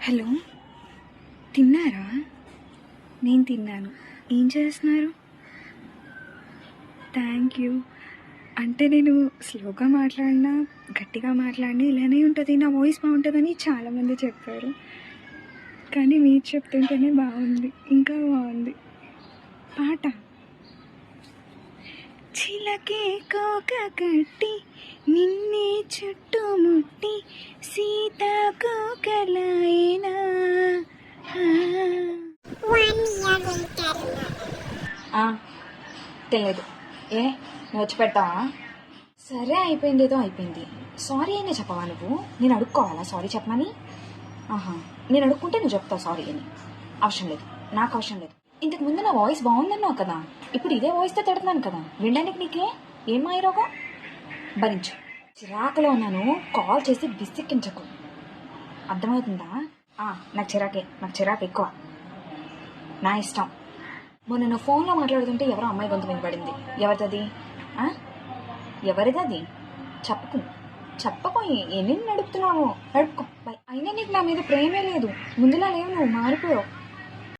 Hello, తిన్నారా? నేను తిన్నాను. ఏం చేస్తున్నారు? Thank you. అంటే నేను స్లోగా మాట్లాడినా గట్టిగా మాట్లాడినా ఇలానే ఉంటుంది, నా వాయిస్ బాగుంటుందని చాలామంది చెప్పారు. కానీ మీరు చెప్తుంటేనే బాగుంది, ఇంకా బాగుంది పాట. చిలకే కోక కట్టి నిన్నే చుట్టుముట్టి సీతాకోకలాయినా. తెలియదు. నువ్వు వచ్చి పెడతావా? సరే, అయిపోయింది, ఏదో అయిపోయింది. సారీ అయినా చెప్పవా నువ్వు? నేను అడుక్కోవాలా సారీ చెప్పమని? నేను అడుక్కుంటే నువ్వు చెప్తావు సారీ అని? అవసరం లేదు, నాకు అవసరం లేదు. ఇంతకు ముందు నా వాయిస్ బాగుందన్నావు కదా, ఇప్పుడు ఇదే వాయిస్తో తిడుతున్నాను కదా, వినడానికి నీకే ఏం మాయరోగం? భరించు. చిరాకులో ఉన్నాను, కాల్ చేసి విసిక్కించకు, అర్థమవుతుందా? నాకు చిరాకు ఎక్కువ. నా ఇష్టం. మొన్న నువ్వు ఫోన్లో మాట్లాడుతుంటే ఎవరో అమ్మాయి గొంతు వినపడింది. ఎవరిదది? చెప్పకు. ఎన్ని నడుపుతున్నావు? నడుపుకో. అయినా నీకు నా మీద ప్రేమే లేదు, ముందులా లేవు, నువ్వు మారిపోయావు.